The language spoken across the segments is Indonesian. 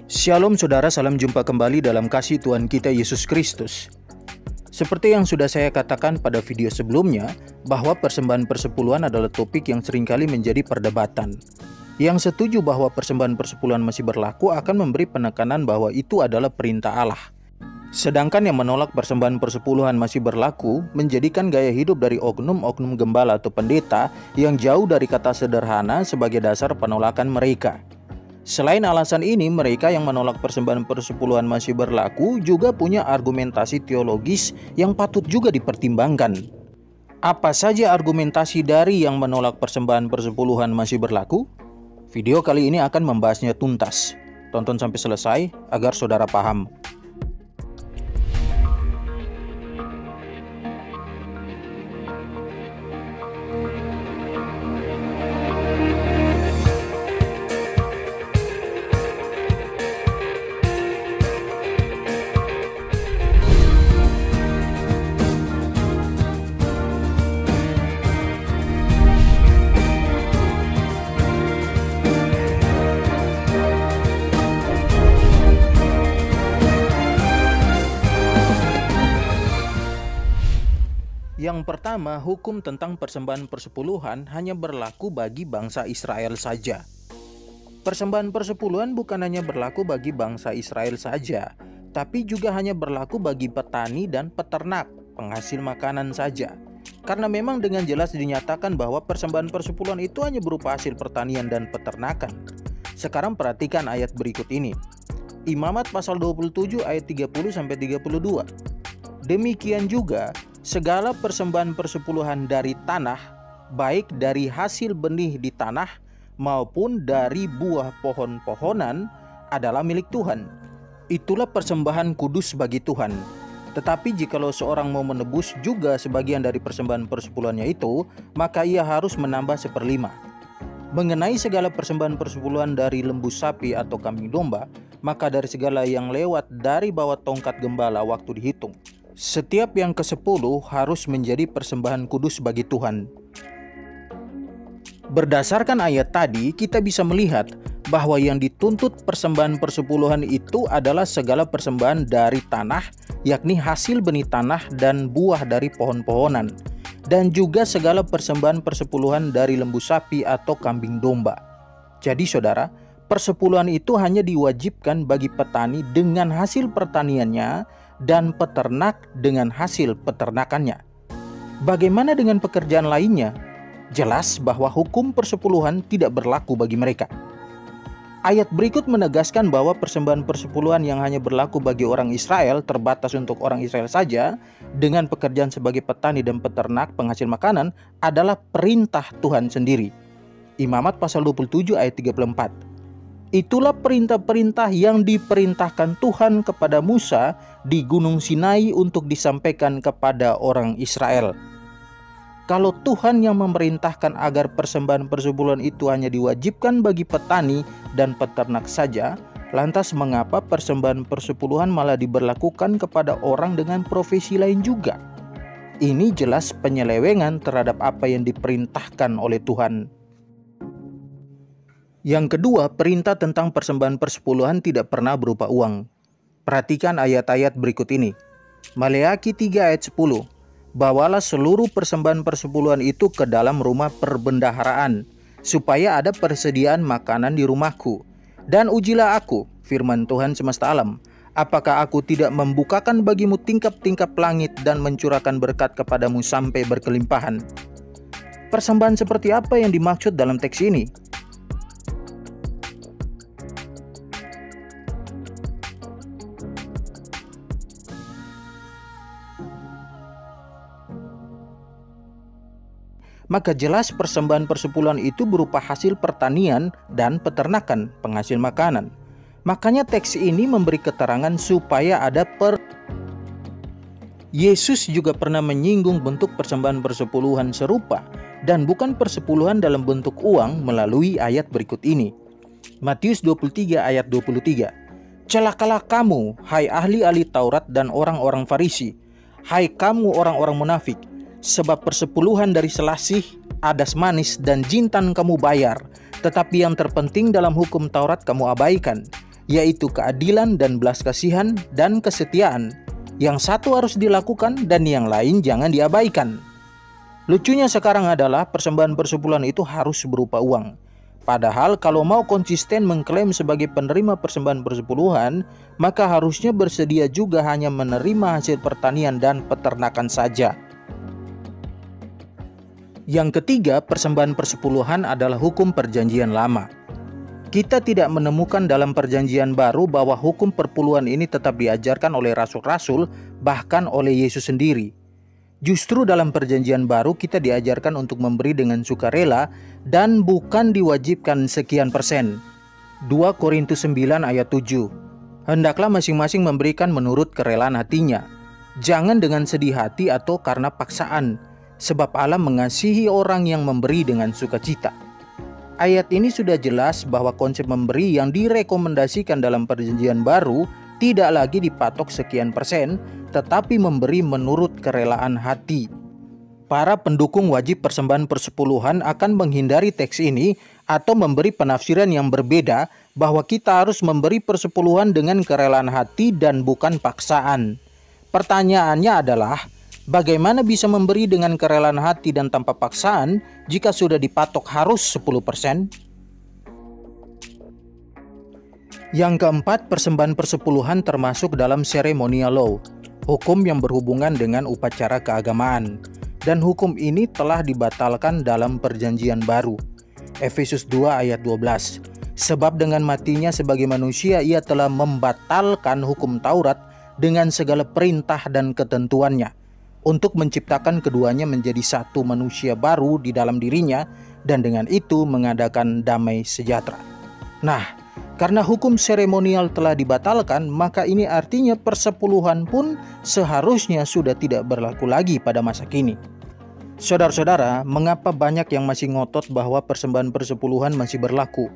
Shalom saudara, salam jumpa kembali dalam kasih Tuhan kita Yesus Kristus. Seperti yang sudah saya katakan pada video sebelumnya, bahwa persembahan persepuluhan adalah topik yang seringkali menjadi perdebatan. Yang setuju bahwa persembahan persepuluhan masih berlaku akan memberi penekanan bahwa itu adalah perintah Allah. Sedangkan yang menolak persembahan persepuluhan masih berlaku, menjadikan gaya hidup dari oknum-oknum gembala atau pendeta yang jauh dari kata sederhana sebagai dasar penolakan mereka. Selain alasan ini, mereka yang menolak persembahan persepuluhan masih berlaku juga punya argumentasi teologis yang patut juga dipertimbangkan. Apa saja argumentasi dari yang menolak persembahan persepuluhan masih berlaku? Video kali ini akan membahasnya tuntas. Tonton sampai selesai agar saudara paham. Yang pertama, hukum tentang persembahan persepuluhan hanya berlaku bagi bangsa Israel saja. Persembahan persepuluhan bukan hanya berlaku bagi bangsa Israel saja, tapi juga hanya berlaku bagi petani dan peternak, penghasil makanan saja. Karena memang dengan jelas dinyatakan bahwa persembahan persepuluhan itu hanya berupa hasil pertanian dan peternakan. Sekarang perhatikan ayat berikut ini. Imamat pasal 27 ayat 30-32. Demikian juga segala persembahan persepuluhan dari tanah, baik dari hasil benih di tanah maupun dari buah pohon-pohonan adalah milik Tuhan. Itulah persembahan kudus bagi Tuhan. Tetapi jikalau seorang mau menebus juga sebagian dari persembahan persepuluhannya itu, maka ia harus menambah 1/5. Mengenai segala persembahan persepuluhan dari lembu sapi atau kambing domba, maka dari segala yang lewat dari bawah tongkat gembala waktu dihitung, setiap yang ke-10 harus menjadi persembahan kudus bagi Tuhan. Berdasarkan ayat tadi, kita bisa melihat bahwa yang dituntut persembahan persepuluhan itu adalah segala persembahan dari tanah, yakni hasil benih tanah dan buah dari pohon-pohonan, dan juga segala persembahan persepuluhan dari lembu sapi atau kambing domba. Jadi saudara, persepuluhan itu hanya diwajibkan bagi petani dengan hasil pertaniannya dan peternak dengan hasil peternakannya. Bagaimana dengan pekerjaan lainnya? Jelas bahwa hukum persepuluhan tidak berlaku bagi mereka. Ayat berikut menegaskan bahwa persembahan persepuluhan yang hanya berlaku bagi orang Israel terbatas untuk orang Israel saja dengan pekerjaan sebagai petani dan peternak penghasil makanan adalah perintah Tuhan sendiri. Imamat pasal 27 ayat 34. Itulah perintah-perintah yang diperintahkan Tuhan kepada Musa di Gunung Sinai untuk disampaikan kepada orang Israel. Kalau Tuhan yang memerintahkan agar persembahan persepuluhan itu hanya diwajibkan bagi petani dan peternak saja, lantas mengapa persembahan persepuluhan malah diberlakukan kepada orang dengan profesi lain juga? Ini jelas penyelewengan terhadap apa yang diperintahkan oleh Tuhan. Yang kedua, perintah tentang persembahan persepuluhan tidak pernah berupa uang. Perhatikan ayat-ayat berikut ini. Maleakhi 3 ayat 10. Bawalah seluruh persembahan persepuluhan itu ke dalam rumah perbendaharaan, supaya ada persediaan makanan di rumahku. Dan ujilah aku, firman Tuhan semesta alam, apakah aku tidak membukakan bagimu tingkap-tingkap langit dan mencurahkan berkat kepadamu sampai berkelimpahan. Persembahan seperti apa yang dimaksud dalam teks ini? Maka jelas persembahan persepuluhan itu berupa hasil pertanian dan peternakan, penghasil makanan. Makanya teks ini memberi keterangan supaya ada Yesus juga pernah menyinggung bentuk persembahan persepuluhan serupa dan bukan persepuluhan dalam bentuk uang melalui ayat berikut ini. Matius 23 ayat 23. Celakalah kamu, hai ahli-ahli Taurat dan orang-orang Farisi, hai kamu orang-orang munafik, sebab persepuluhan dari selasih, adas manis, dan jintan kamu bayar, tetapi yang terpenting dalam hukum Taurat kamu abaikan, yaitu keadilan dan belas kasihan dan kesetiaan. Yang satu harus dilakukan dan yang lain jangan diabaikan. Lucunya sekarang adalah persembahan persepuluhan itu harus berupa uang. Padahal kalau mau konsisten mengklaim sebagai penerima persembahan persepuluhan, maka harusnya bersedia juga hanya menerima hasil pertanian dan peternakan saja. Yang ketiga, persembahan persepuluhan adalah hukum perjanjian lama. Kita tidak menemukan dalam perjanjian baru bahwa hukum perpuluhan ini tetap diajarkan oleh rasul-rasul, bahkan oleh Yesus sendiri. Justru dalam perjanjian baru kita diajarkan untuk memberi dengan sukarela dan bukan diwajibkan sekian persen. 2 Korintus 9 ayat 7. Hendaklah masing-masing memberikan menurut kerelaan hatinya. Jangan dengan sedih hati atau karena paksaan, sebab Allah mengasihi orang yang memberi dengan sukacita. Ayat ini sudah jelas bahwa konsep memberi yang direkomendasikan dalam perjanjian baru tidak lagi dipatok sekian persen, tetapi memberi menurut kerelaan hati. Para pendukung wajib persembahan persepuluhan akan menghindari teks ini atau memberi penafsiran yang berbeda bahwa kita harus memberi persepuluhan dengan kerelaan hati dan bukan paksaan. Pertanyaannya adalah, bagaimana bisa memberi dengan kerelaan hati dan tanpa paksaan jika sudah dipatok harus 10%? Yang keempat, persembahan persepuluhan termasuk dalam ceremonial law, hukum yang berhubungan dengan upacara keagamaan. Dan hukum ini telah dibatalkan dalam perjanjian baru. Efesus 2 ayat 12. Sebab dengan matinya sebagai manusia ia telah membatalkan hukum Taurat dengan segala perintah dan ketentuannya, untuk menciptakan keduanya menjadi satu manusia baru di dalam dirinya, dan dengan itu mengadakan damai sejahtera. Nah, karena hukum seremonial telah dibatalkan, maka ini artinya persepuluhan pun seharusnya sudah tidak berlaku lagi pada masa kini. Saudara-saudara, mengapa banyak yang masih ngotot bahwa persembahan persepuluhan masih berlaku?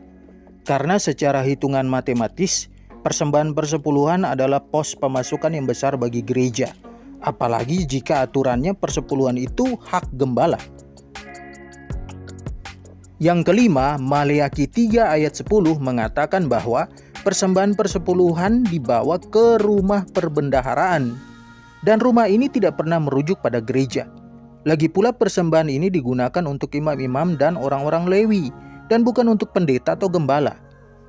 Karena secara hitungan matematis, persembahan persepuluhan adalah pos pemasukan yang besar bagi gereja. Apalagi jika aturannya persepuluhan itu hak gembala. Yang kelima, Maleakhi 3 ayat 10 mengatakan bahwa persembahan persepuluhan dibawa ke rumah perbendaharaan. Dan rumah ini tidak pernah merujuk pada gereja. Lagi pula persembahan ini digunakan untuk imam-imam dan orang-orang Lewi, dan bukan untuk pendeta atau gembala.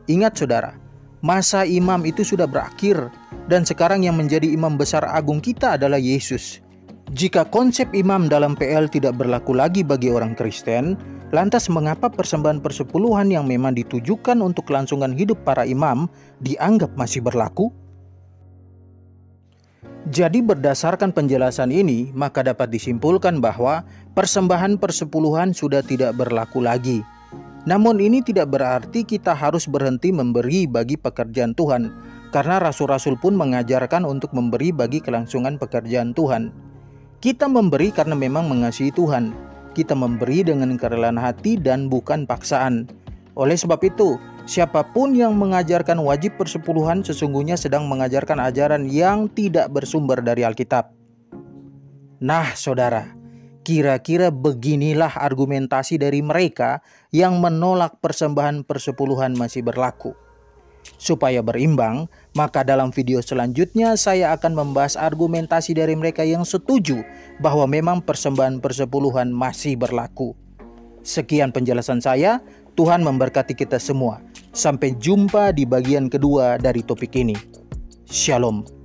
Ingat saudara, masa imam itu sudah berakhir, dan sekarang yang menjadi imam besar agung kita adalah Yesus. Jika konsep imam dalam PL tidak berlaku lagi bagi orang Kristen, lantas mengapa persembahan persepuluhan yang memang ditujukan untuk kelangsungan hidup para imam dianggap masih berlaku? Jadi berdasarkan penjelasan ini, maka dapat disimpulkan bahwa persembahan persepuluhan sudah tidak berlaku lagi. Namun ini tidak berarti kita harus berhenti memberi bagi pekerjaan Tuhan, karena rasul-rasul pun mengajarkan untuk memberi bagi kelangsungan pekerjaan Tuhan. Kita memberi karena memang mengasihi Tuhan. Kita memberi dengan kerelaan hati dan bukan paksaan. Oleh sebab itu, siapapun yang mengajarkan wajib persepuluhan sesungguhnya sedang mengajarkan ajaran yang tidak bersumber dari Alkitab. Nah, saudara, kira-kira beginilah argumentasi dari mereka yang menolak persembahan persepuluhan masih berlaku. Supaya berimbang, maka dalam video selanjutnya saya akan membahas argumentasi dari mereka yang setuju bahwa memang persembahan persepuluhan masih berlaku. Sekian penjelasan saya, Tuhan memberkati kita semua. Sampai jumpa di bagian kedua dari topik ini. Shalom.